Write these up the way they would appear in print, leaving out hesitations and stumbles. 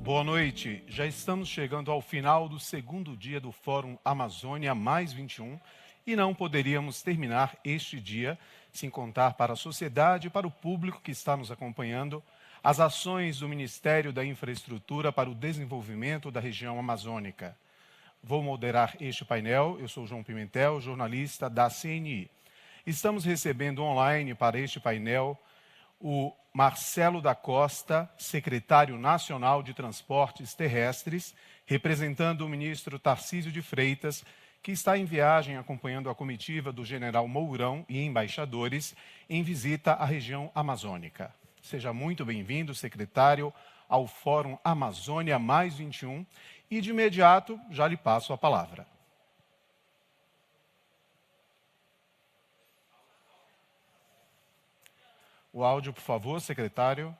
Boa noite. Já estamos chegando ao final do segundo dia do Fórum Amazônia Mais 21 e não poderíamos terminar este dia sem contar para a sociedade e para o público que está nos acompanhando as ações do Ministério da Infraestrutura para o desenvolvimento da região amazônica. Vou moderar este painel. Eu sou João Pimentel, jornalista da CNI. Estamos recebendo online para este painel o Marcelo da Costa, secretário nacional de Transportes Terrestres, representando o ministro Tarcísio de Freitas, que está em viagem acompanhando a comitiva do general Mourão e embaixadores em visita à região amazônica. Seja muito bem-vindo, secretário, ao Fórum Amazônia Mais 21 e, de imediato, já lhe passo a palavra. O áudio, por favor, secretário.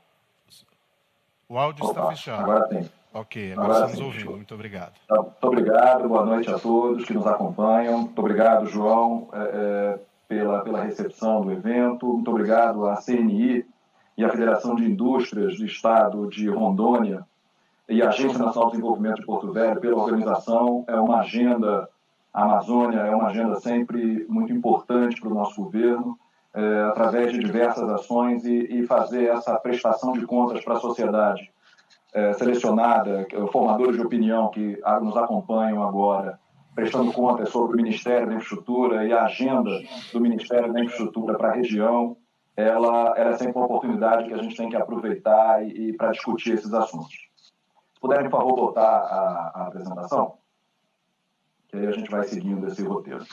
O áudio está fechado. Agora tem. Ok, agora estamos ouvindo. Muito obrigado. Muito obrigado, boa noite a todos que nos acompanham. Muito obrigado, João, pela recepção do evento. Muito obrigado à CNI e à Federação de Indústrias do Estado de Rondônia e à Agência Nacional de Desenvolvimento de Porto Velho pela organização. É uma agenda, a Amazônia é uma agenda sempre muito importante para o nosso governo, através de diversas ações e fazer essa prestação de contas para a sociedade selecionada, formadores de opinião que nos acompanham agora, prestando contas sobre o Ministério da Infraestrutura e a agenda do Ministério da Infraestrutura para a região, ela é sempre uma oportunidade que a gente tem que aproveitar e para discutir esses assuntos. Se puderem, por favor, botar a apresentação, que aí a gente vai seguindo esse roteiro.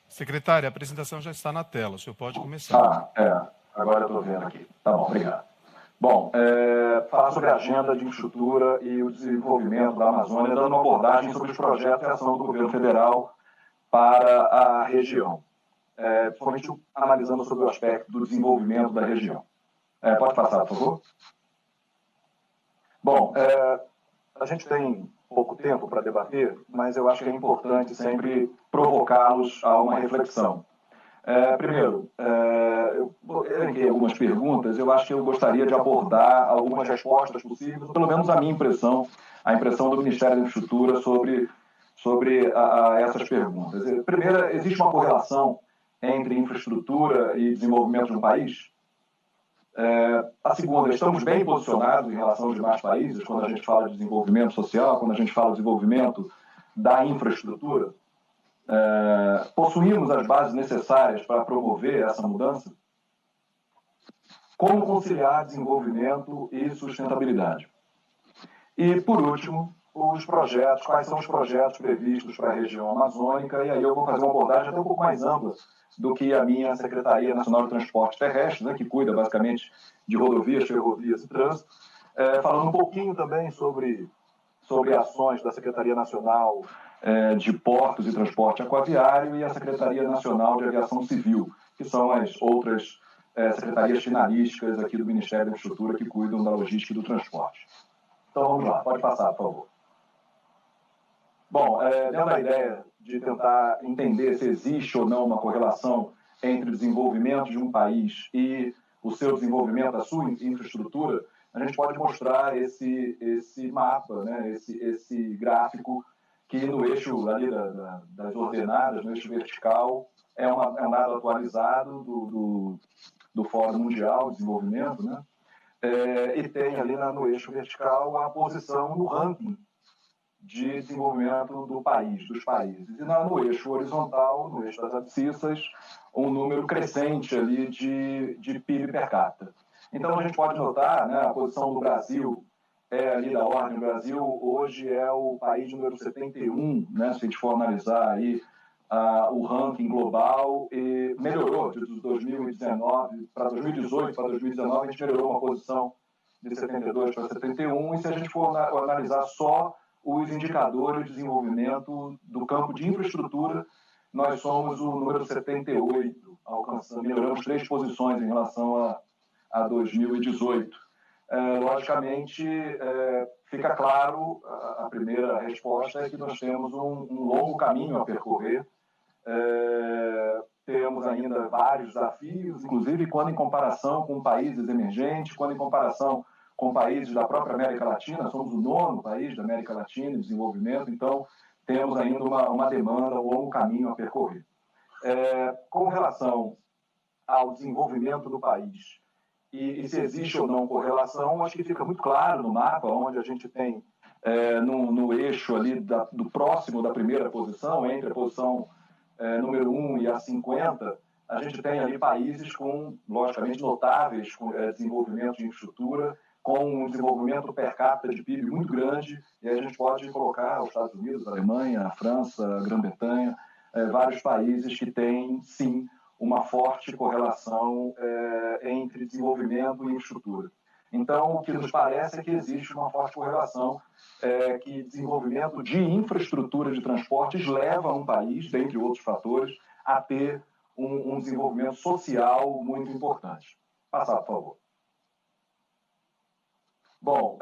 Secretário, a apresentação já está na tela. O senhor pode começar. Agora eu estou vendo aqui. Tá bom, obrigado. Bom, falar sobre a agenda de infraestrutura e o desenvolvimento da Amazônia, dando uma abordagem sobre os projetos e ação do governo federal para a região, principalmente analisando sobre o aspecto do desenvolvimento da região. Pode passar, por favor? Bom, a gente tem pouco tempo para debater, mas eu acho que é importante sempre provocá-los a uma reflexão. Primeiro, eu elenquei algumas perguntas, eu acho que eu gostaria de abordar algumas respostas possíveis, pelo menos a minha impressão, a impressão do Ministério da Infraestrutura sobre essas perguntas. Primeiro, existe uma correlação entre infraestrutura e desenvolvimento de um país? A segunda, estamos bem posicionados em relação aos demais países quando a gente fala de desenvolvimento social, quando a gente fala de desenvolvimento da infraestrutura? Possuímos as bases necessárias para promover essa mudança? Como conciliar desenvolvimento e sustentabilidade? E, por último, os projetos, quais são os projetos previstos para a região amazônica, e aí eu vou fazer uma abordagem até um pouco mais ampla do que a minha Secretaria Nacional de Transportes Terrestres, né, que cuida basicamente de rodovias, ferrovias e trânsito, falando um pouquinho também sobre ações da Secretaria Nacional de Portos e Transporte Aquaviário e a Secretaria Nacional de Aviação Civil, que são as outras secretarias finalísticas aqui do Ministério da Infraestrutura que cuidam da logística e do transporte. Então vamos lá, pode passar, por favor. Bom, dentro da ideia de tentar entender se existe ou não uma correlação entre o desenvolvimento de um país e o seu desenvolvimento, a sua infraestrutura, a gente pode mostrar esse mapa, né, esse gráfico que no eixo ali das ordenadas, no eixo vertical, é um dado atualizado do Fórum Mundial de Desenvolvimento, né? E tem ali no eixo vertical a posição no ranking de desenvolvimento do país, dos países. E no eixo horizontal, no eixo das abscissas, um número crescente ali de PIB per capita. Então a gente pode notar, né, a posição do Brasil ali da ordem. O Brasil hoje é o país número 71, né, se a gente for analisar aí o ranking global, e melhorou de 2019 para 2018 para 2019, a gente melhorou uma posição de 72 para 71, e se a gente for analisar só os indicadores de desenvolvimento do campo de infraestrutura, nós somos o número 78, melhoramos 3 posições em relação a 2018. Logicamente, fica claro, a primeira resposta é que nós temos um longo caminho a percorrer, temos ainda vários desafios, inclusive quando em comparação com países emergentes, quando em comparação com países da própria América Latina, somos o 9º país da América Latina em desenvolvimento, então temos ainda uma demanda, um longo caminho a percorrer. Com relação ao desenvolvimento do país e se existe ou não correlação, acho que fica muito claro no mapa, onde a gente tem no eixo ali do próximo da primeira posição, entre a posição número 1 e a 50, a gente tem ali países com, logicamente, notáveis desenvolvimento de infraestrutura, com um desenvolvimento per capita de PIB muito grande, e aí a gente pode colocar os Estados Unidos, a Alemanha, a França, a Grã-Bretanha, vários países que têm, sim, uma forte correlação entre desenvolvimento e infraestrutura. Então, o que nos parece é que existe uma forte correlação, que desenvolvimento de infraestrutura de transportes leva um país, dentre outros fatores, a ter um desenvolvimento social muito importante. Passar, por favor. Bom,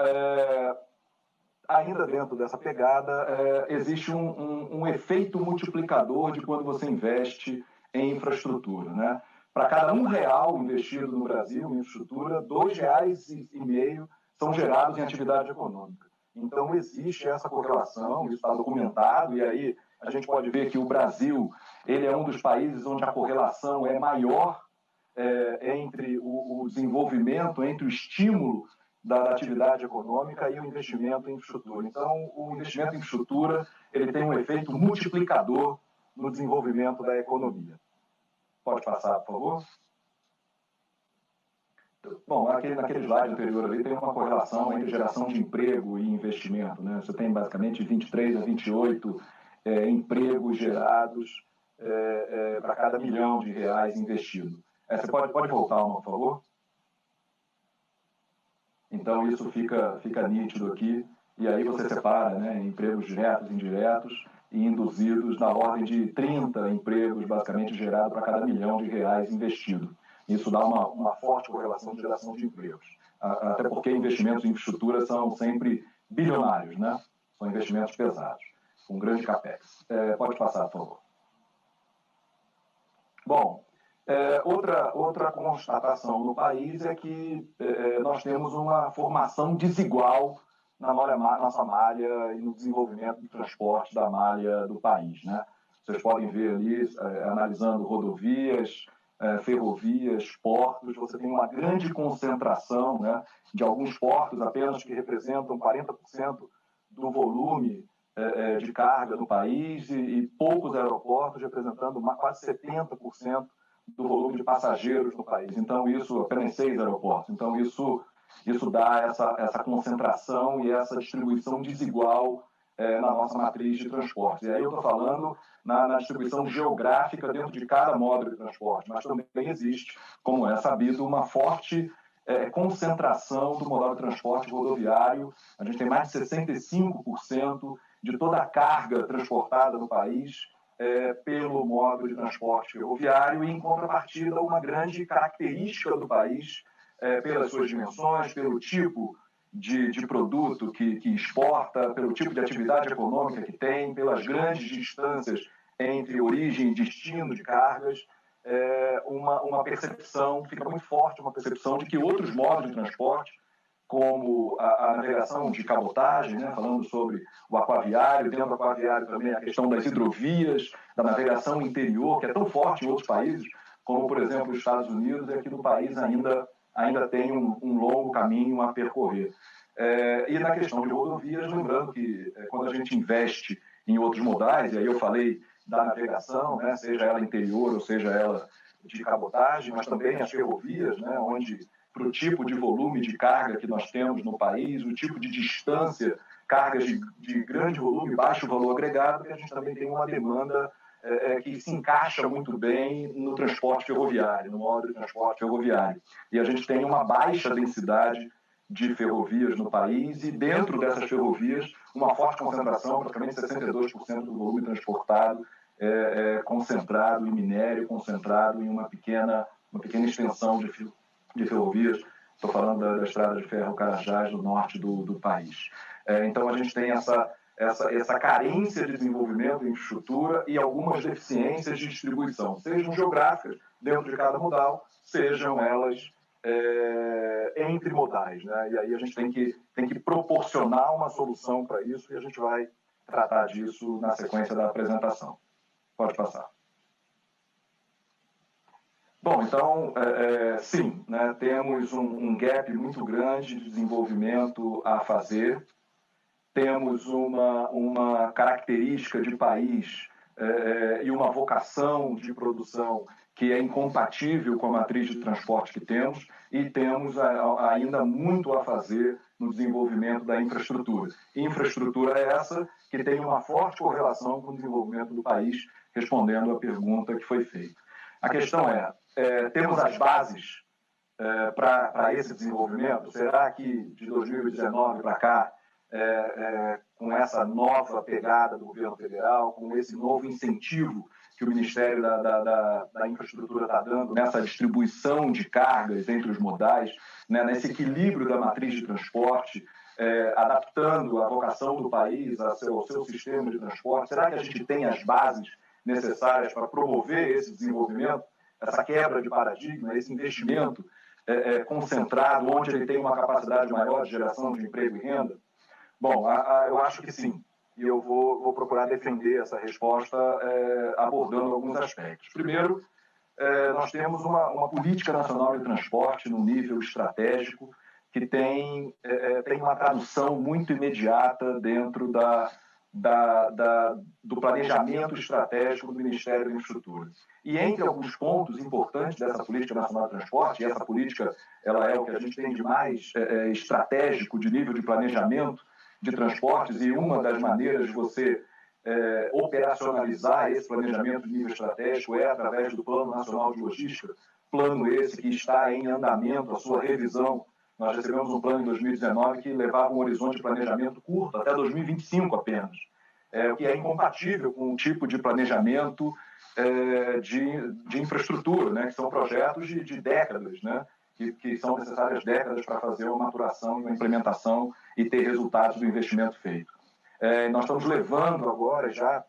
ainda dentro dessa pegada, existe um efeito multiplicador de quando você investe em infraestrutura, né? Para cada R$1 investido no Brasil em infraestrutura, R$2,5 são gerados em atividade econômica. Então, existe essa correlação, isso está documentado, e aí a gente pode ver que o Brasil ele é um dos países onde a correlação é maior entre o desenvolvimento, entre o estímulo da atividade econômica e o investimento em infraestrutura. Então, o investimento em infraestrutura ele tem um efeito multiplicador no desenvolvimento da economia. Pode passar, por favor? Bom, naquele slide anterior ali tem uma correlação entre geração de emprego e investimento, né? Você tem basicamente 23 a 28 empregos gerados para cada R$1 milhão investido. Você pode voltar uma, por favor? Então, isso fica nítido aqui, e aí você separa, né, empregos diretos e indiretos e induzidos na ordem de 30 empregos, basicamente, gerados para cada R$1 milhão investido. Isso dá uma forte correlação de geração de empregos. Até porque investimentos em infraestrutura são sempre bilionários, né? São investimentos pesados, com grande capex. Pode passar, por favor. Bom, outra constatação no país é que nós temos uma formação desigual na nossa malha e no desenvolvimento do transporte da malha do país, né? Vocês podem ver ali, analisando rodovias, ferrovias, portos, você tem uma grande concentração, né, de alguns portos apenas que representam 40% do volume de carga do país e poucos aeroportos representando quase 70% do volume de passageiros no país. Então, isso, apenas 6 aeroportos. Então, isso dá essa concentração e essa distribuição desigual na nossa matriz de transporte. E aí eu estou falando na distribuição geográfica dentro de cada módulo de transporte, mas também existe, como é sabido, uma forte concentração do modal de transporte rodoviário. A gente tem mais de 65% de toda a carga transportada no país pelo modo de transporte ferroviário, e, em contrapartida, uma grande característica do país, pelas suas dimensões, pelo tipo de produto que exporta, pelo tipo de atividade econômica que tem, pelas grandes distâncias entre origem e destino de cargas, uma percepção, fica muito forte, uma percepção de que outros modos de transporte, como a navegação de cabotagem, né, falando sobre o aquaviário, dentro do aquaviário também a questão das hidrovias, da navegação interior, que é tão forte em outros países, como, por exemplo, os Estados Unidos, e aqui no país ainda tem um longo caminho a percorrer. E na questão de rodovias, lembrando que quando a gente investe em outros modais, e aí eu falei da navegação, né, seja ela interior ou seja ela de cabotagem, mas também as ferrovias, né, onde, para o tipo de volume de carga que nós temos no país, o tipo de distância, cargas de grande volume, baixo valor agregado, que a gente também tem uma demanda que se encaixa muito bem no transporte ferroviário, no modo de transporte ferroviário. E a gente tem uma baixa densidade de ferrovias no país, e dentro dessas ferrovias uma forte concentração, praticamente 62% do volume transportado concentrado em minério, concentrado em uma pequena extensão de ferrovias. Estou falando da estrada de ferro Carajás, no norte do país. Então a gente tem essa carência de desenvolvimento em infraestrutura e algumas deficiências de distribuição, sejam geográficas dentro de cada modal, sejam elas entre modais, né? E aí a gente tem que proporcionar uma solução para isso, e a gente vai tratar disso na sequência da apresentação. Pode passar. Bom, então, sim, né, temos um gap muito grande de desenvolvimento a fazer, temos uma característica de país e uma vocação de produção que é incompatível com a matriz de transporte que temos, e temos ainda muito a fazer no desenvolvimento da infraestrutura. Infraestrutura é essa que tem uma forte correlação com o desenvolvimento do país, respondendo à pergunta que foi feita. A questão temos as bases para esse desenvolvimento? Será que de 2019 para cá, com essa nova pegada do governo federal, com esse novo incentivo que o Ministério da Infraestrutura está dando nessa distribuição de cargas entre os modais, né, nesse equilíbrio da matriz de transporte, adaptando a vocação do país ao seu sistema de transporte, será que a gente tem as bases necessárias para promover esse desenvolvimento, essa quebra de paradigma, esse investimento concentrado, onde ele tem uma capacidade maior de geração de emprego e renda? Bom, eu acho que sim, e eu vou procurar defender essa resposta abordando alguns aspectos. Primeiro, nós temos uma política nacional de transporte no nível estratégico que tem uma tradução muito imediata dentro do planejamento estratégico do Ministério da Infraestrutura. E entre alguns pontos importantes dessa política nacional de transporte, e essa política ela é o que a gente tem de mais estratégico de nível de planejamento de transportes, e uma das maneiras de você operacionalizar esse planejamento de nível estratégico é através do Plano Nacional de Logística, plano esse que está em andamento, a sua revisão. Nós recebemos um plano em 2019 que levava um horizonte de planejamento curto, até 2025 apenas, o que é incompatível com o tipo de planejamento de infraestrutura, né, que são projetos de décadas, né, que são necessárias décadas para fazer uma maturação e uma implementação e ter resultados do investimento feito. Nós estamos levando agora, já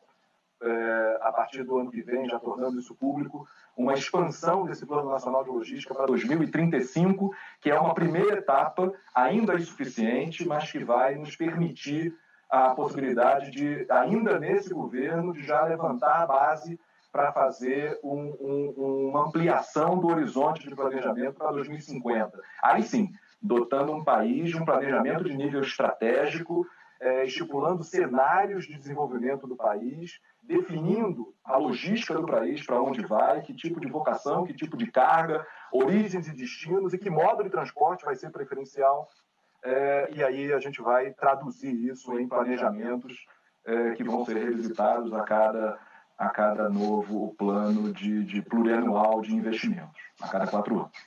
a partir do ano que vem, já tornando isso público, uma expansão desse Plano Nacional de Logística para 2035, que é uma primeira etapa, ainda insuficiente, mas que vai nos permitir a possibilidade de, ainda nesse governo, de já levantar a base para fazer uma ampliação do horizonte de planejamento para 2050. Aí sim, dotando um país de um planejamento de nível estratégico, estipulando cenários de desenvolvimento do país, definindo a logística do país, para onde vai, que tipo de vocação, que tipo de carga, origens e destinos, e que modo de transporte vai ser preferencial. E aí a gente vai traduzir isso em planejamentos que vão ser revisitados a cada novo plano de plurianual de investimentos, a cada 4 anos.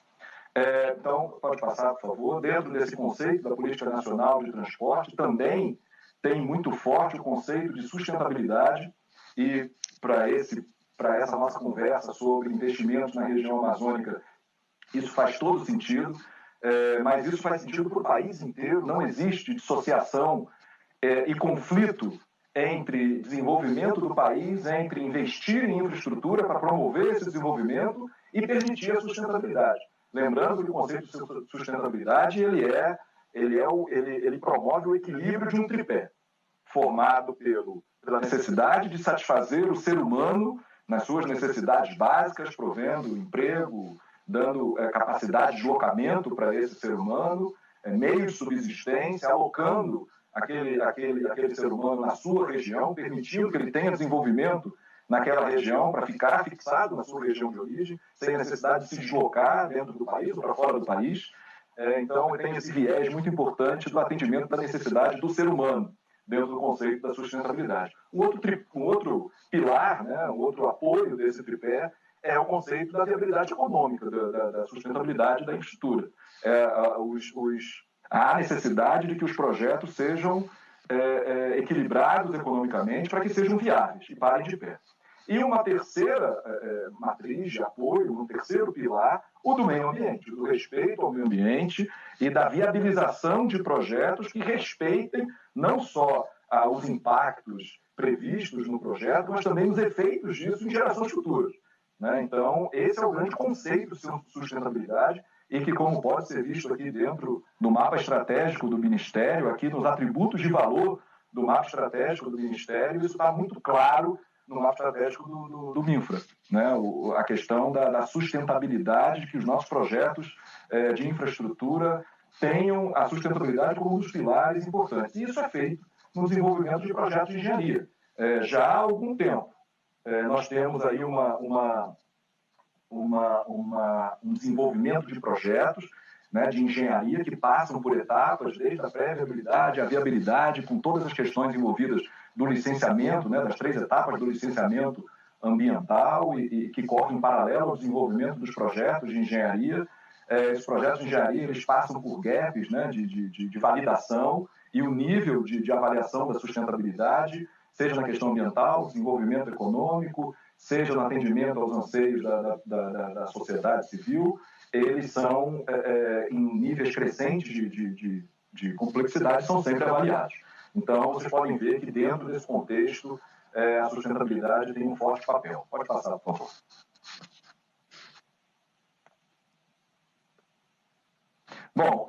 Então, pode passar, por favor. Dentro desse conceito da Política Nacional de Transporte, também tem muito forte o conceito de sustentabilidade, e para essa nossa conversa sobre investimentos na região amazônica, isso faz todo sentido, mas isso faz sentido para o país inteiro. Não existe dissociação e conflito entre desenvolvimento do país, entre investir em infraestrutura para promover esse desenvolvimento e permitir a sustentabilidade. Lembrando que o conceito de sustentabilidade ele promove o equilíbrio de um tripé, formado pela necessidade de satisfazer o ser humano nas suas necessidades básicas, provendo emprego, dando capacidade de deslocamento para esse ser humano, meios de subsistência, alocando aquele ser humano na sua região, permitindo que ele tenha desenvolvimento naquela região para ficar fixado na sua região de origem, sem a necessidade de se deslocar dentro do país ou para fora do país. Então, tem esse viés muito importante do atendimento da necessidade do ser humano, dentro do conceito da sustentabilidade. Um outro pilar, né, um outro apoio desse tripé é o conceito da viabilidade econômica, da sustentabilidade da infraestrutura. Há necessidade de que os projetos sejam equilibrados economicamente para que sejam viáveis e parem de pé. E uma terceira matriz de apoio, um terceiro pilar, o do meio ambiente, do respeito ao meio ambiente e da viabilização de projetos que respeitem não só os impactos previstos no projeto, mas também os efeitos disso em gerações futuras. Né? Então, esse é o grande conceito de sustentabilidade e que, como pode ser visto aqui dentro do mapa estratégico do Ministério, aqui nos atributos de valor do mapa estratégico do Ministério, isso está muito claro no mapa estratégico do MINFRA, né? A questão da sustentabilidade, de que os nossos projetos de infraestrutura tenham a sustentabilidade como um dos pilares importantes. E isso é feito no desenvolvimento de projetos de engenharia. Já há algum tempo, nós temos aí um desenvolvimento de projetos, né, de engenharia que passam por etapas, desde a pré-viabilidade, a viabilidade, com todas as questões envolvidas do licenciamento, né, das 3 etapas do licenciamento ambiental e que correm em paralelo ao desenvolvimento dos projetos de engenharia. Esses projetos de engenharia eles passam por gaps, né, de validação e o nível de avaliação da sustentabilidade, seja na questão ambiental, desenvolvimento econômico, seja no atendimento aos anseios da sociedade civil, eles são, em níveis crescentes de complexidade, são sempre avaliados. Então, vocês podem ver que dentro desse contexto, a sustentabilidade tem um forte papel. Pode passar, por favor. Bom,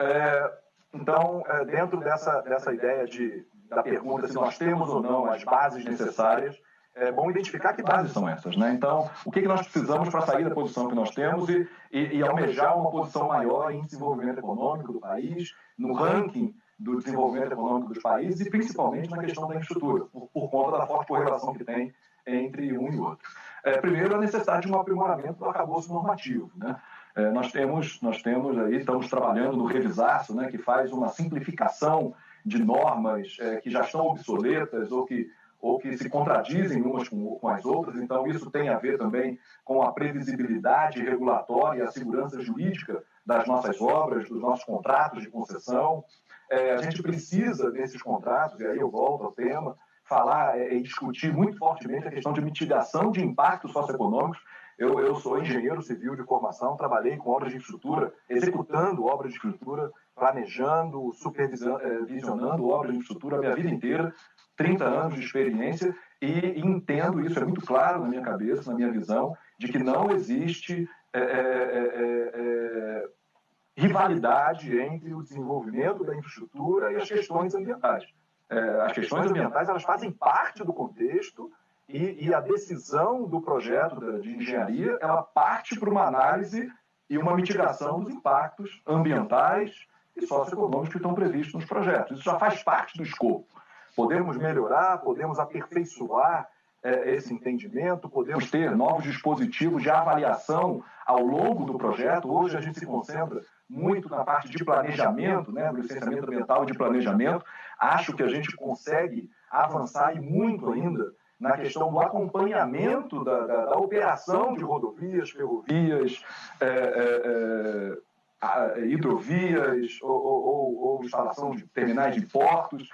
então, dentro dessa ideia da pergunta se nós temos ou não as bases necessárias, é bom identificar que bases são essas, né? Então, o que nós precisamos para sair da posição que nós temos e almejar uma posição maior em desenvolvimento econômico do país, no ranking do desenvolvimento econômico dos países e principalmente na questão da infraestrutura, por conta da forte correlação que tem entre um e outro. Primeiro, a necessidade de um aprimoramento do arcabouço normativo, né? Nós temos aí, estamos trabalhando no Revisaço, né, que faz uma simplificação de normas que já estão obsoletas ou que se contradizem umas com as outras. Então, isso tem a ver também com a previsibilidade regulatória e a segurança jurídica das nossas obras, dos nossos contratos de concessão. A gente precisa, desses contratos, e aí eu volto ao tema, falar e discutir muito fortemente a questão de mitigação de impactos socioeconômicos. Eu sou engenheiro civil de formação, trabalhei com obras de infraestrutura, executando obras de infraestrutura, planejando, supervisionando obras de infraestrutura a minha vida inteira, 30 anos de experiência, e entendo, isso é muito claro na minha cabeça, na minha visão, de que não existe rivalidade entre o desenvolvimento da infraestrutura e as questões ambientais. As questões ambientais elas fazem parte do contexto e a decisão do projeto de engenharia ela parte para uma análise e uma mitigação dos impactos ambientais e socioeconômicos que estão previstos nos projetos. Isso já faz parte do escopo. Podemos melhorar, podemos aperfeiçoar esse entendimento, podemos ter novos dispositivos de avaliação ao longo do projeto. Hoje a gente se concentra muito na parte de planejamento, né, do licenciamento ambiental e de planejamento. Acho que a gente consegue avançar e muito ainda na questão do acompanhamento da operação de rodovias, ferrovias, hidrovias ou instalação de terminais de portos,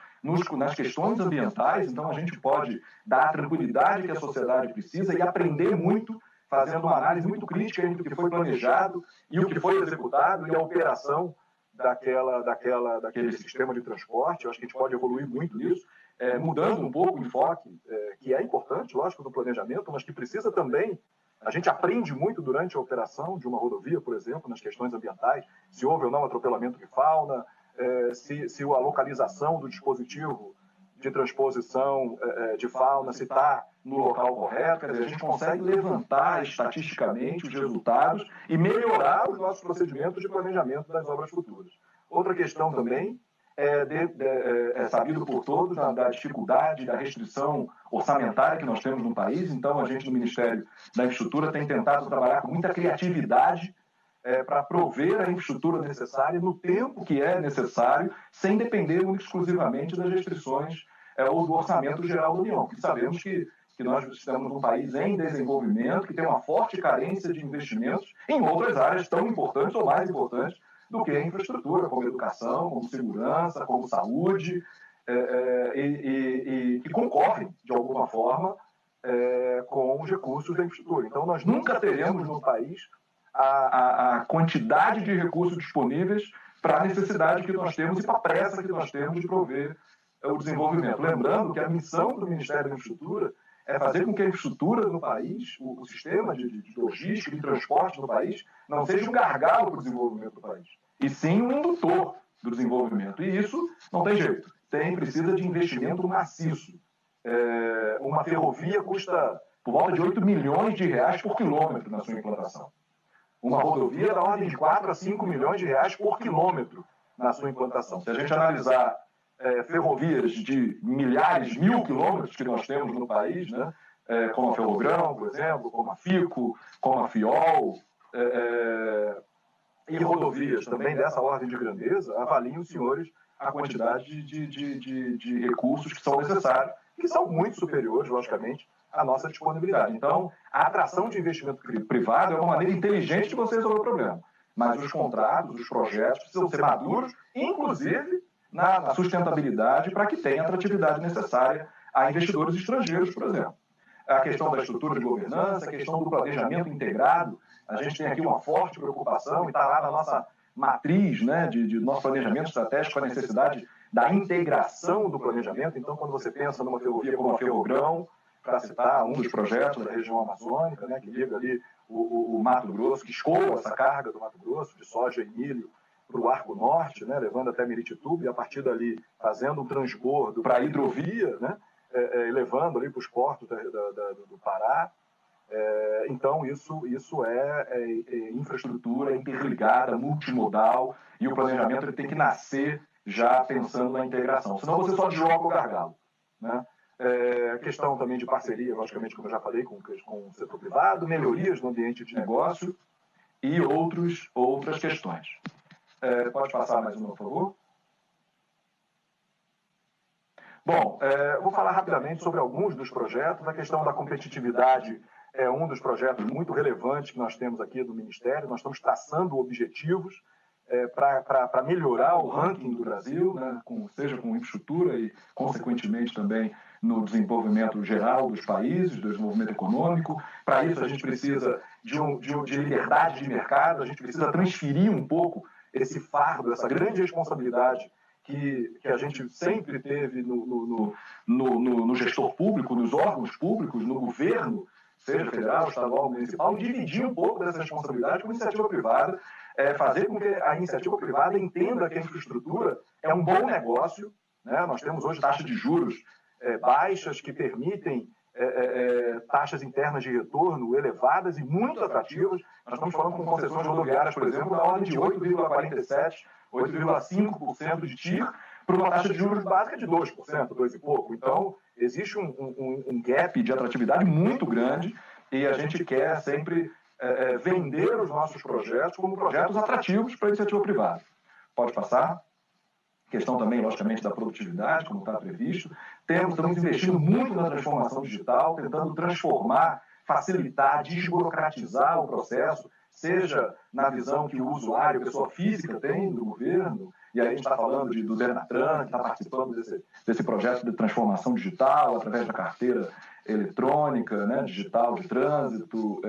nas questões ambientais. Então, a gente pode dar a tranquilidade que a sociedade precisa e aprender muito, fazendo uma análise muito crítica entre o que foi planejado e o que foi executado e a operação daquele sistema de transporte. Eu acho que a gente pode evoluir muito nisso, mudando um pouco o enfoque, que é importante, lógico, do planejamento, mas que precisa também. A gente aprende muito durante a operação de uma rodovia, por exemplo, nas questões ambientais, se houve ou não atropelamento de fauna, se a localização do dispositivo de transposição de fauna, se está no local correto. Quer dizer, a gente consegue levantar estatisticamente os resultados e melhorar os nossos procedimentos de planejamento das obras futuras. Outra questão também é sabido por todos da dificuldade, da restrição orçamentária que nós temos no país. Então, a gente no Ministério da Infraestrutura tem tentado trabalhar com muita criatividade para prover a infraestrutura necessária no tempo que é necessário, sem depender exclusivamente das restrições ou do orçamento geral da União, porque sabemos que nós estamos num país em desenvolvimento, que tem uma forte carência de investimentos em outras áreas tão importantes ou mais importantes do que a infraestrutura, como educação, como segurança, como saúde, e que concorrem, de alguma forma, com os recursos da infraestrutura. Então, nós nunca teremos no país a quantidade de recursos disponíveis para a necessidade que nós temos e para a pressa que nós temos de prover o desenvolvimento. Lembrando que a missão do Ministério da Infraestrutura é fazer com que a infraestrutura no país, o sistema de logística e de transporte no país, não seja um gargalo para o desenvolvimento do país, e sim um indutor do desenvolvimento. E isso não tem jeito. Precisa de investimento maciço. Uma ferrovia custa por volta de 8 milhões de reais por quilômetro na sua implantação. Uma rodovia da ordem de 4 a 5 milhões de reais por quilômetro na sua implantação. Se a gente analisar ferrovias de milhares, 1.000 quilômetros que nós temos no país, né, como a Ferrogrão, por exemplo, como a FICO, como a FIOL, e rodovias também dessa ordem de grandeza, avaliem os senhores a quantidade de recursos que são necessários, que são muito superiores, logicamente, à nossa disponibilidade. Então, a atração de investimento privado é uma maneira inteligente de você resolver o problema. Mas os contratos, os projetos precisam ser maduros, inclusive na sustentabilidade, para que tenha a atratividade necessária a investidores estrangeiros, por exemplo. A questão da estrutura de governança, a questão do planejamento integrado, a gente tem aqui uma forte preocupação e está lá na nossa matriz, né, de nosso planejamento estratégico, a necessidade da integração do planejamento. Então, quando você pensa numa ferrovia como a Ferrogrão, para citar um dos projetos da região amazônica, né, que liga ali o Mato Grosso, que escoa essa carga do Mato Grosso, de soja e milho, para o Arco Norte, né, levando até Miritituba, e a partir dali fazendo um transbordo para a hidrovia, né, levando ali para os portos do Pará. Então, isso é infraestrutura interligada, multimodal, e o planejamento ele tem que nascer já pensando na integração, senão você só desloca o gargalo, né? Questão também de parceria, logicamente, como eu já falei, com o setor privado, melhorias no ambiente de negócio e outras questões. Pode passar mais uma, por favor? Bom, vou falar rapidamente sobre alguns dos projetos. A questão da competitividade é um dos projetos muito relevantes que nós temos aqui do Ministério. Nós estamos traçando objetivos para melhorar o ranking do Brasil, né, seja com infraestrutura e, consequentemente, também no desenvolvimento geral dos países, do desenvolvimento econômico. Para isso, a gente precisa de liberdade de mercado, a gente precisa transferir um pouco esse fardo, essa grande responsabilidade que a gente sempre teve no gestor público, nos órgãos públicos, no governo, seja federal, estadual, municipal, dividir um pouco dessa responsabilidade com a iniciativa privada, fazer com que a iniciativa privada entenda que a infraestrutura é um bom negócio, né? Nós temos hoje taxas de juros baixas que permitem taxas internas de retorno elevadas e muito atrativas. Nós estamos falando com concessões rodoviárias, por exemplo, da ordem de 8,47%, 8,5% de TIR, para uma taxa de juros básica de 2%, 2 e pouco. Então, existe um gap de atratividade muito grande e a gente quer sempre vender os nossos projetos como projetos atrativos para a iniciativa privada. Pode passar. Questão também, logicamente, da produtividade, como está previsto. Estamos investindo muito na transformação digital, tentando transformar, facilitar, desburocratizar o processo, seja na visão que o usuário, a pessoa física tem do governo, e aí a gente está falando do Denatran, que está participando desse projeto de transformação digital, através da carteira eletrônica, né, digital de trânsito,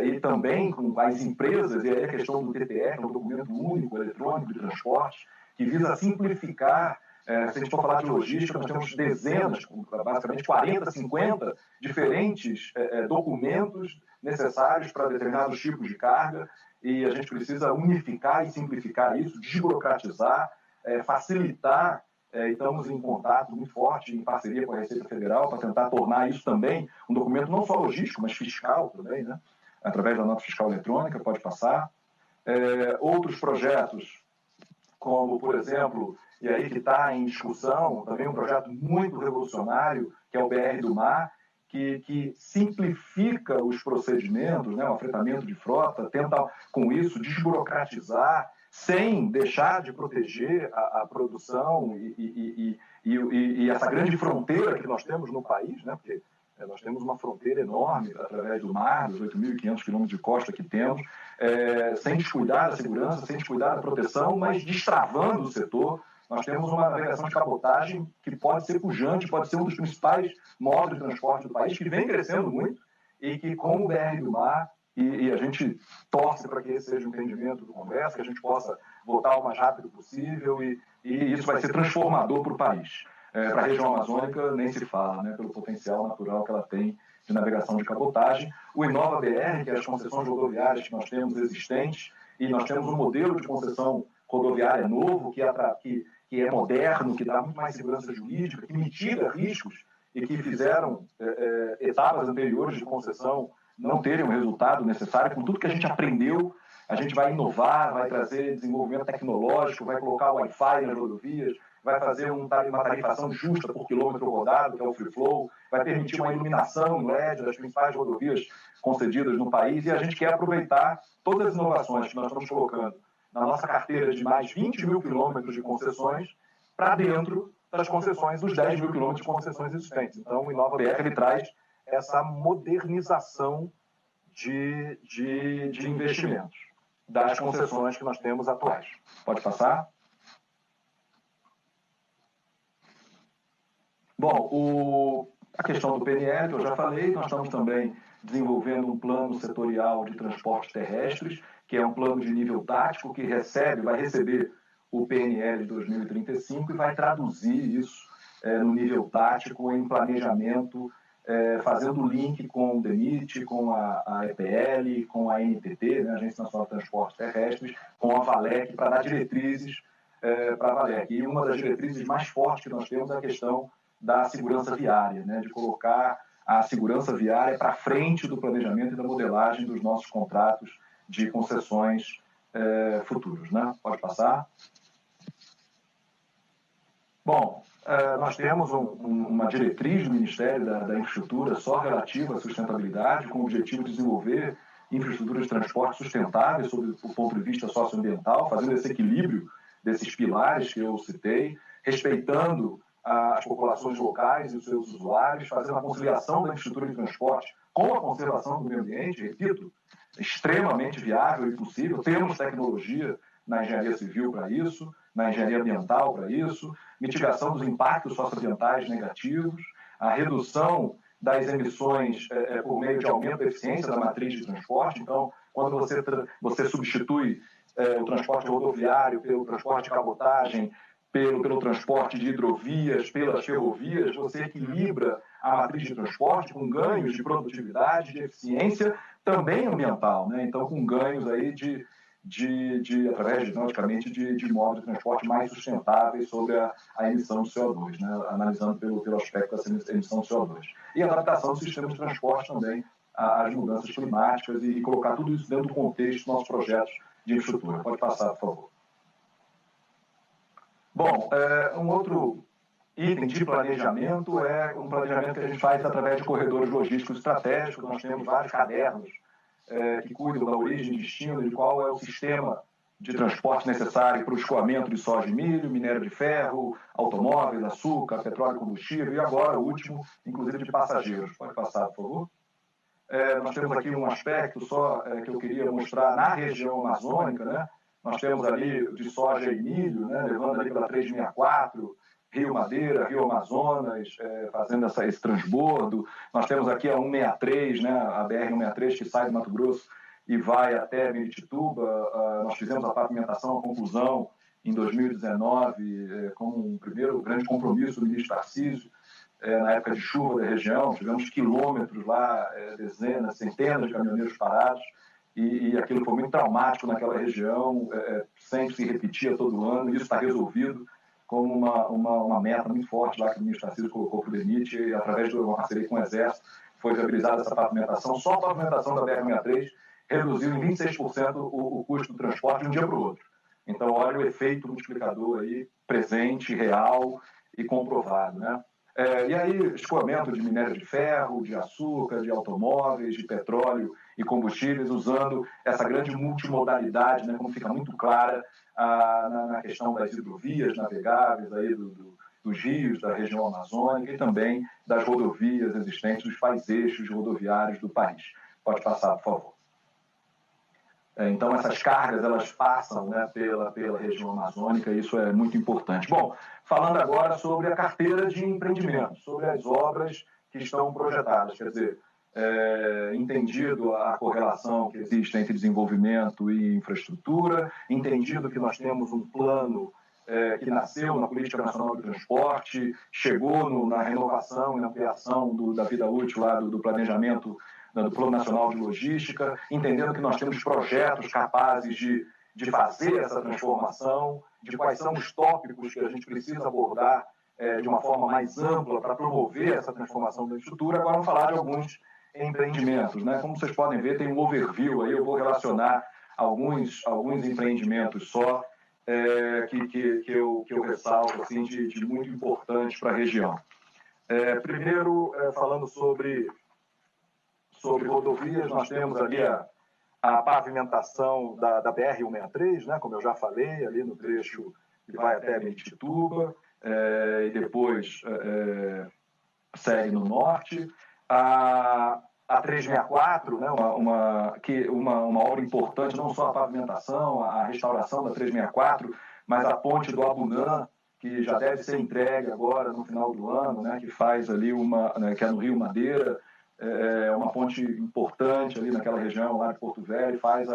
e também com as empresas, e aí a questão do TTE, que é um documento único eletrônico de transporte, que visa simplificar. Se a gente for falar de logística, nós temos dezenas, basicamente 40, 50 diferentes documentos necessários para determinados tipos de carga, e a gente precisa unificar e simplificar isso, desburocratizar, facilitar. Estamos em contato muito forte, em parceria com a Receita Federal, para tentar tornar isso também um documento não só logístico, mas fiscal também, né? Através da nota fiscal eletrônica, pode passar. Outros projetos, como, por exemplo, e aí que está em discussão, também um projeto muito revolucionário, que é o BR do Mar, que simplifica os procedimentos, né, o afretamento de frota, tenta, com isso, desburocratizar, sem deixar de proteger a produção e essa grande fronteira que nós temos no país, né, porque Nós temos uma fronteira enorme através do mar, dos 8.500 quilômetros de costa que temos, sem descuidar da segurança, sem descuidar da proteção, mas destravando o setor. Nós temos uma navegação de cabotagem que pode ser pujante, pode ser um dos principais modos de transporte do país, que vem crescendo muito e que, como o BR do Mar, e a gente torce para que esse seja o entendimento do Congresso, que a gente possa votar o mais rápido possível e isso vai ser transformador para o país. Para a região amazônica nem se fala, né, pelo potencial natural que ela tem de navegação de cabotagem. O Inova BR, que é as concessões rodoviárias que nós temos existentes, e nós temos um modelo de concessão rodoviária novo, que é moderno, que dá muito mais segurança jurídica, que mitiga riscos e que fizeram etapas anteriores de concessão não terem o resultado necessário. Com tudo que a gente aprendeu, a gente vai inovar, vai trazer desenvolvimento tecnológico, vai colocar o Wi-Fi nas rodovias, vai fazer uma tarifação justa por quilômetro rodado, que é o Free Flow, vai permitir uma iluminação em LED das principais rodovias concedidas no país, e a gente quer aproveitar todas as inovações que nós estamos colocando na nossa carteira de mais 20 mil quilômetros de concessões para dentro das concessões, dos 10 mil quilômetros de concessões existentes. Então, o Inova BR ele traz essa modernização de investimentos das concessões que nós temos atuais. Pode passar? Bom, a questão do PNL, que eu já falei, nós estamos também desenvolvendo um plano setorial de transportes terrestres, que é um plano de nível tático que vai receber o PNL de 2035 e vai traduzir isso no nível tático em planejamento, fazendo o link com o DENIT, com a EPL, com a NTT, né, Agência Nacional de Transportes Terrestres, com a VALEC, para dar diretrizes para a VALEC. E uma das diretrizes mais fortes que nós temos é a questão da segurança viária, né, de colocar a segurança viária para frente do planejamento e da modelagem dos nossos contratos de concessões futuros. Né? Pode passar. Bom, nós temos uma diretriz do Ministério da Infraestrutura só relativa à sustentabilidade, com o objetivo de desenvolver infraestrutura de transporte sustentável sob o ponto de vista socioambiental, fazendo esse equilíbrio desses pilares que eu citei, respeitando as populações locais e os seus usuários, fazendo a conciliação da infraestrutura de transporte com a conservação do meio ambiente, repito, extremamente viável e possível. Temos tecnologia na engenharia civil para isso, na engenharia ambiental para isso, mitigação dos impactos socioambientais negativos, a redução das emissões por meio de aumento da eficiência da matriz de transporte. Então, quando você substitui o transporte rodoviário pelo transporte de cabotagem, pelo transporte de hidrovias, pelas ferrovias, você equilibra a matriz de transporte com ganhos de produtividade, de eficiência, também ambiental, né? Então, com ganhos aí através, logicamente, de modos de transporte mais sustentáveis sobre a emissão de CO2, né? Analisando pelo aspecto dessa emissão de CO2. E a adaptação do sistema de transporte também às mudanças climáticas e colocar tudo isso dentro do contexto dos nossos projetos de infraestrutura. Pode passar, por favor. Bom, um outro item de planejamento é um planejamento que a gente faz através de corredores logísticos estratégicos. Nós temos vários cadernos que cuidam da origem e destino, de qual é o sistema de transporte necessário para o escoamento de soja e milho, minério de ferro, automóveis, açúcar, petróleo e combustível, e agora o último, inclusive de passageiros. Pode passar, por favor. Nós temos aqui um aspecto só que eu queria mostrar na região amazônica, né? Nós temos ali de soja e milho, né? Levando ali pela 364, Rio Madeira, Rio Amazonas, fazendo esse transbordo. Nós temos aqui a 163, né? A BR-163 que sai do Mato Grosso e vai até Miritituba. Nós fizemos a pavimentação, a conclusão, em 2019, como um primeiro grande compromisso do ministro Tarcísio, na época de chuva da região. Tivemos quilômetros lá, dezenas, centenas de caminhoneiros parados, e aquilo foi muito traumático naquela região, sempre se repetia todo ano, e isso está resolvido como uma meta muito forte lá que o ministro Tarcísio colocou para o DENIT, e através de uma parceria com o Exército foi viabilizada essa pavimentação. Só a pavimentação da BR-63 reduziu em 26% o custo do transporte de um dia para o outro. Então, olha o efeito multiplicador aí, presente, real e comprovado, né? E aí, escoamento de minério de ferro, de açúcar, de automóveis, de petróleo e combustíveis, usando essa grande multimodalidade, né, como fica muito clara na questão das hidrovias navegáveis aí dos rios da região amazônica e também das rodovias existentes, dos principais eixos rodoviários do país. Pode passar, por favor. Então, essas cargas, elas passam, né, pela região amazônica, e isso é muito importante. Bom, falando agora sobre a carteira de empreendimentos, sobre as obras que estão projetadas, quer dizer, entendido a correlação que existe entre desenvolvimento e infraestrutura, entendido que nós temos um plano que nasceu na Política Nacional do Transporte, chegou na renovação e na ampliação da vida útil lá do planejamento do Plano Nacional de Logística, entendendo que nós temos projetos capazes de fazer essa transformação, de quais são os tópicos que a gente precisa abordar de uma forma mais ampla para promover essa transformação da estrutura. Agora vamos falar de alguns empreendimentos, né? Como vocês podem ver, tem um overview aí, eu vou relacionar alguns empreendimentos só que eu ressalto assim, de muito importante para a região. Primeiro, falando sobre rodovias, nós temos ali a pavimentação da BR-163, né, como eu já falei, ali no trecho que vai até Miritituba, e depois segue no norte. A 364, né, uma obra importante, não só a pavimentação, a restauração da 364, mas a ponte do Abunã, que já deve ser entregue agora no final do ano, né, que faz ali que é no Rio Madeira, uma ponte importante ali naquela região lá de Porto Velho, faz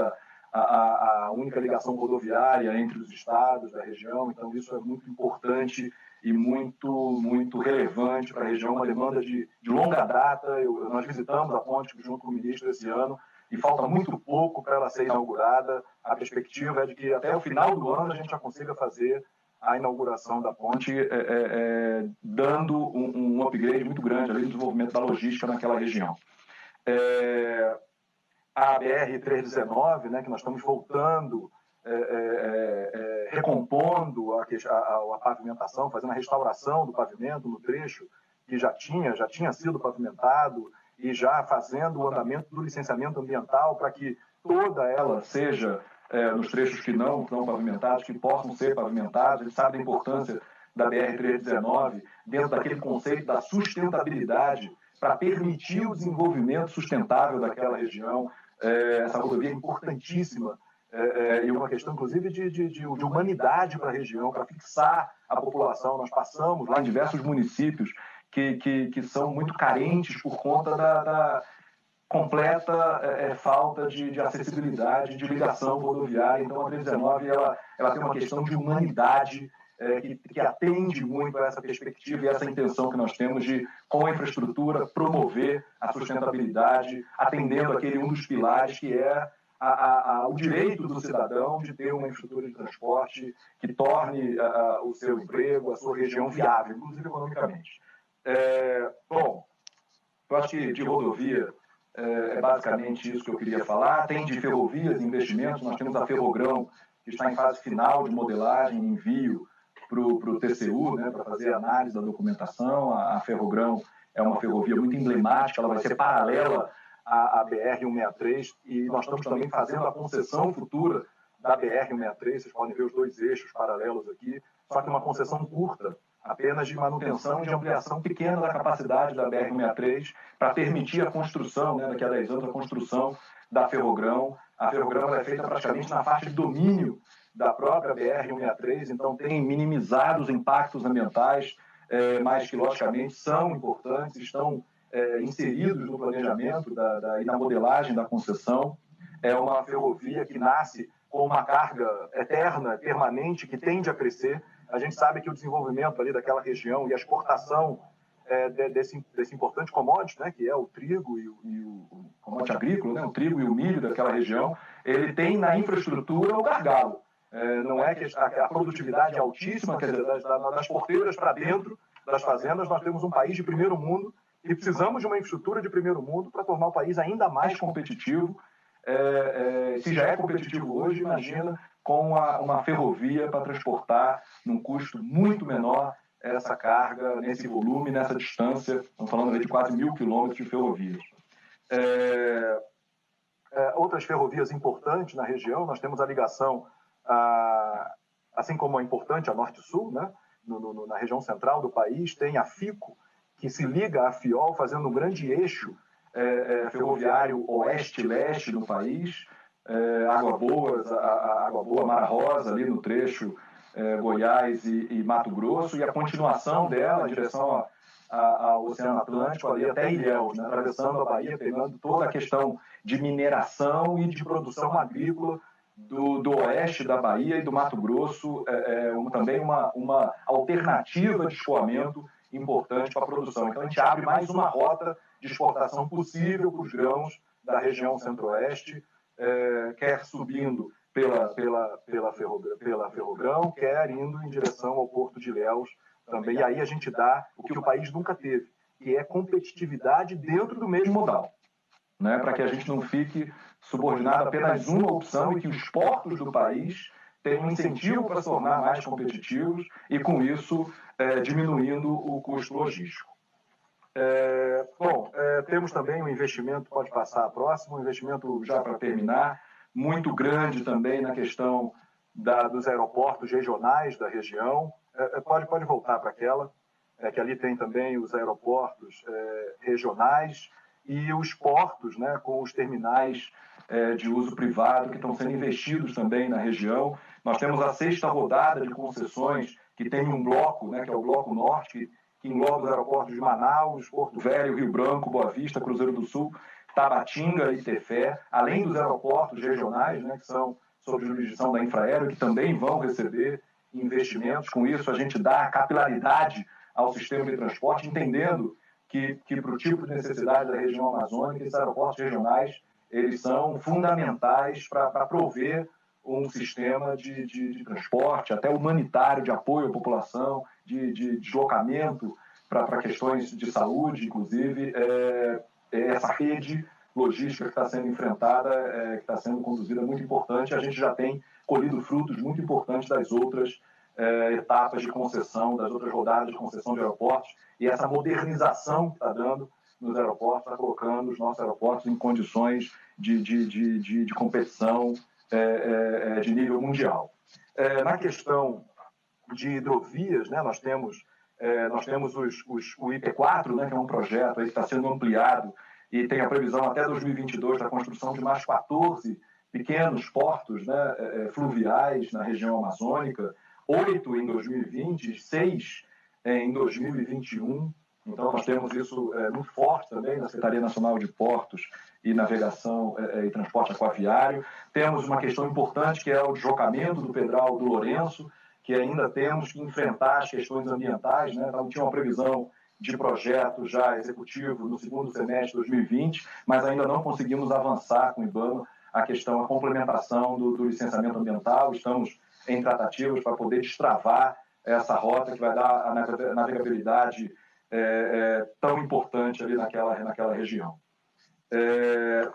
a única ligação rodoviária entre os estados da região, então isso é muito importante e muito relevante para a região, uma demanda de longa data. Nós visitamos a ponte junto com o ministro esse ano e falta muito pouco para ela ser inaugurada. A perspectiva é de que até o final do ano a gente já consiga fazer a inauguração da ponte, dando um upgrade muito grande ali no desenvolvimento da logística naquela região. A BR-319, né, que nós estamos voltando, recompondo a pavimentação, fazendo a restauração do pavimento no trecho que já tinha sido pavimentado e já fazendo o andamento do licenciamento ambiental para que toda ela seja nos trechos que não estão pavimentados, que possam ser pavimentados. Ele sabe da importância da BR-319 dentro daquele conceito da sustentabilidade para permitir o desenvolvimento sustentável daquela região. Essa rodovia é importantíssima e uma questão, inclusive, de humanidade para a região, para fixar a população. Nós passamos lá em diversos municípios que são muito carentes por conta da completa falta de acessibilidade, de ligação rodoviária. Então, a 319 ela tem uma questão de humanidade que atende muito a essa perspectiva e essa intenção que nós temos de, com a infraestrutura, promover a sustentabilidade, atendendo aquele um dos pilares que é o direito do cidadão de ter uma infraestrutura de transporte que torne o seu emprego, a sua região viável, inclusive economicamente. Bom, eu acho que de rodovia é basicamente isso que eu queria falar. Tem de ferrovias e investimentos, nós temos a Ferrogrão, que está em fase final de modelagem e envio para o TCU, né, para fazer análise da documentação. A Ferrogrão é uma ferrovia muito emblemática, ela vai ser paralela à BR-163 e nós estamos também fazendo a concessão futura da BR-163, vocês podem ver os dois eixos paralelos aqui, só que uma concessão curta, apenas de manutenção e de ampliação pequena da capacidade da BR-163 para permitir a construção, né, daqui a 10 anos, a construção da Ferrogrão. A Ferrogrão é feita praticamente na faixa de domínio da própria BR-163, então tem minimizado os impactos ambientais, mas que, logicamente, são importantes, estão inseridos no planejamento e na modelagem da concessão. É uma ferrovia que nasce com uma carga eterna, permanente, que tende a crescer. A gente sabe que o desenvolvimento ali daquela região e a exportação desse importante commodity, né, que é o trigo e o commodity agrícola, né, o trigo e o milho daquela região, ele tem na infraestrutura o gargalo. Não é que a produtividade é altíssima, quer dizer, das porteiras para dentro das fazendas, nós temos um país de primeiro mundo e precisamos de uma infraestrutura de primeiro mundo para tornar o país ainda mais competitivo. Se já é competitivo hoje, imagina com uma ferrovia para transportar num custo muito menor essa carga, nesse volume, nessa distância. Estamos falando aí de quase 1.000 quilômetros de ferrovias. Outras ferrovias importantes na região, nós temos a ligação, assim como é importante a Norte-Sul, né? na região central do país, tem a FICO, que se liga à FIOL, fazendo um grande eixo ferroviário oeste-leste no país, Água Boa, Mara Rosa, ali no trecho Goiás e Mato Grosso, e a continuação dela em direção ao Oceano Atlântico, ali até Ilhéus, né, atravessando a Bahia, pegando toda a questão de mineração e de produção agrícola do oeste da Bahia e do Mato Grosso, também uma alternativa de escoamento importante para a produção. Então, a gente abre mais uma rota de exportação possível para os grãos da região centro-oeste, quer subindo pela Ferrogrão, quer indo em direção ao Porto de Ilhéus também. E aí a gente dá o que o país nunca teve, que é competitividade dentro do mesmo modal, né? Para que a gente não fique subordinado a apenas uma opção e que os portos do país tenham um incentivo para se tornar mais competitivos e, com isso, diminuindo o custo logístico. Temos também um investimento, pode passar a próxima, um investimento, já para terminar, muito grande também na questão dos aeroportos regionais da região. Pode voltar para aquela, que ali tem também os aeroportos regionais e os portos, né, com os terminais de uso privado que estão sendo investidos também na região. Nós temos a 6ª rodada de concessões, que tem um bloco, né, que é o Bloco Norte, que engloba os aeroportos de Manaus, Porto Velho, Rio Branco, Boa Vista, Cruzeiro do Sul, Tabatinga e Tefé, além dos aeroportos regionais, né, que são sob jurisdição da Infraero, que também vão receber investimentos. Com isso, a gente dá capilaridade ao sistema de transporte, entendendo que para o tipo de necessidade da região amazônica, esses aeroportos regionais eles são fundamentais para prover um sistema de transporte, até humanitário, de apoio à população, de deslocamento para questões de saúde, inclusive. Essa rede logística que está sendo enfrentada, que está sendo conduzida, é muito importante. A gente já tem colhido frutos muito importantes das outras etapas de concessão, das outras rodadas de concessão de aeroportos, e essa modernização que está dando nos aeroportos está colocando os nossos aeroportos em condições de competição de nível mundial. Na questão de hidrovias, né, nós temos o IP4, né, que é um projeto aí que está sendo ampliado e tem a previsão até 2022 da construção de mais 14 pequenos portos, né, fluviais na região amazônica, 8 em 2020, 6 em 2021. Então, nós temos isso muito forte também na Secretaria Nacional de Portos e Navegação e Transporte Aquaviário. Temos uma questão importante, que é o deslocamento do Pedral do Lourenço, que ainda temos que enfrentar as questões ambientais, né? Então, tinha uma previsão de projeto já executivo no segundo semestre de 2020, mas ainda não conseguimos avançar com o IBAMA a complementação do licenciamento ambiental. Estamos em tratativas para poder destravar essa rota que vai dar a navegabilidade tão importante ali naquela região.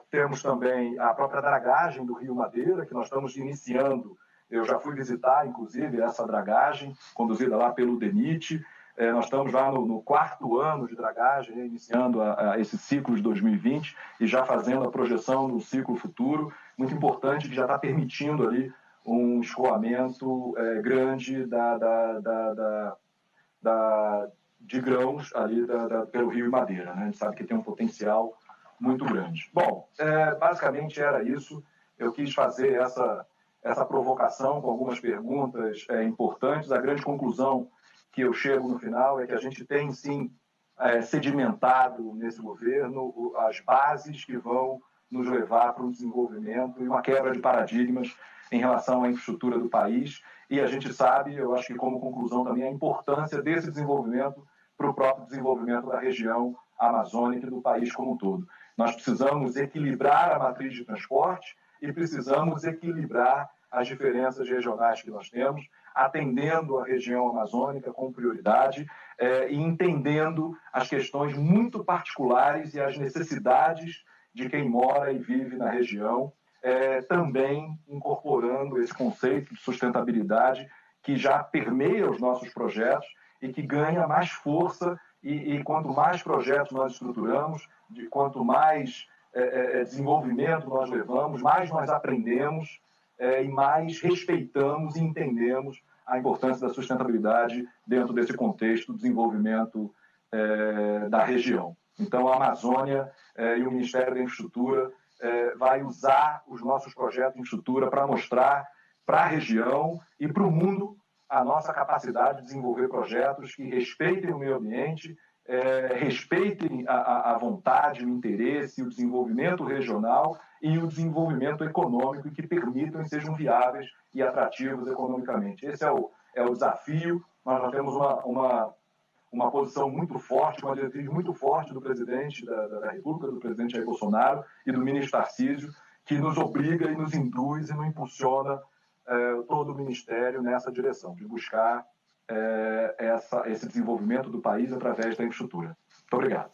Temos também a própria dragagem do Rio Madeira, que nós estamos iniciando. Eu já fui visitar, inclusive, essa dragagem, conduzida lá pelo DENIT. Nós estamos lá no 4º ano de dragagem, iniciando esse ciclo de 2020 e já fazendo a projeção do ciclo futuro, muito importante, que já está permitindo ali um escoamento grande de grãos ali pelo Rio Madeira, né? A gente sabe que tem um potencial muito grande. Bom, basicamente era isso. Eu quis fazer essa provocação com algumas perguntas importantes. A grande conclusão que eu chego no final é que a gente tem, sim, sedimentado nesse governo as bases que vão nos levar para um desenvolvimento e uma quebra de paradigmas em relação à infraestrutura do país. E a gente sabe, eu acho que como conclusão também, a importância desse desenvolvimento para o próprio desenvolvimento da região amazônica e do país como um todo. Nós precisamos equilibrar a matriz de transporte e precisamos equilibrar as diferenças regionais que nós temos, atendendo a região amazônica com prioridade e entendendo as questões muito particulares e as necessidades de quem mora e vive na região, também incorporando esse conceito de sustentabilidade que já permeia os nossos projetos e que ganha mais força e quanto mais projetos nós estruturamos, quanto mais desenvolvimento nós levamos, mais nós aprendemos e mais respeitamos e entendemos a importância da sustentabilidade dentro desse contexto do desenvolvimento da região. Então, a Amazônia e o Ministério da Infraestrutura vai usar os nossos projetos de infraestrutura para mostrar para a região e para o mundo a nossa capacidade de desenvolver projetos que respeitem o meio ambiente, respeitem a vontade, o interesse, o desenvolvimento regional e o desenvolvimento econômico e que permitam e sejam viáveis e atrativos economicamente. Esse é o desafio. Nós já temos uma posição muito forte, uma diretriz muito forte do presidente da República, do presidente Jair Bolsonaro e do ministro Tarcísio, que nos obriga e nos induz e nos impulsiona todo o Ministério nessa direção, de buscar esse desenvolvimento do país através da infraestrutura. Muito obrigado.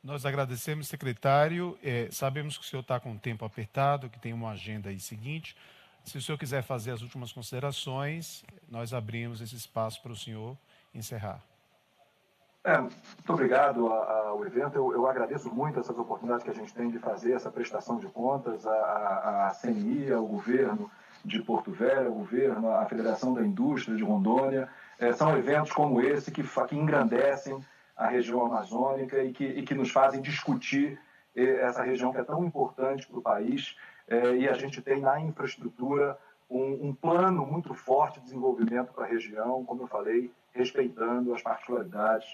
Nós agradecemos, secretário. Sabemos que o senhor está com o tempo apertado, que tem uma agenda aí seguinte. Se o senhor quiser fazer as últimas considerações, nós abrimos esse espaço para o senhor encerrar. Muito obrigado ao evento. Eu agradeço muito essas oportunidades que a gente tem de fazer essa prestação de contas à CNI, ao governo de Porto Velho, ao governo, à Federação da Indústria de Rondônia. São eventos como esse que engrandecem a região amazônica e que nos fazem discutir essa região que é tão importante para o país. E a gente tem na infraestrutura um plano muito forte de desenvolvimento para a região, como eu falei, respeitando as particularidades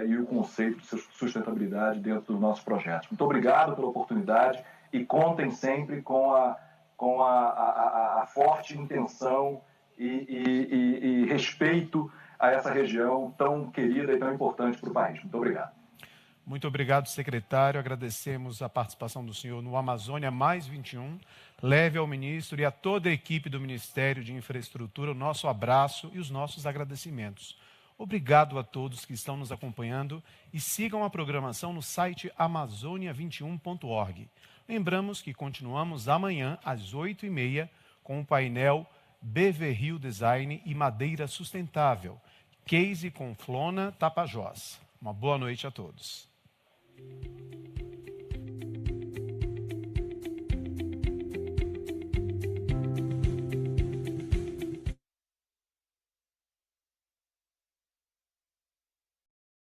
e o conceito de sustentabilidade dentro dos nossos projetos. Muito obrigado pela oportunidade e contem sempre com a forte intenção e respeito a essa região tão querida e tão importante para o país. Muito obrigado. Muito obrigado, secretário. Agradecemos a participação do senhor no Amazônia Mais 21. Leve ao ministro e a toda a equipe do Ministério de Infraestrutura o nosso abraço e os nossos agradecimentos. Obrigado a todos que estão nos acompanhando e sigam a programação no site amazonia21.org. Lembramos que continuamos amanhã às 8h30 com o painel BV Rio Design e Madeira Sustentável, case com Flona Tapajós. Uma boa noite a todos.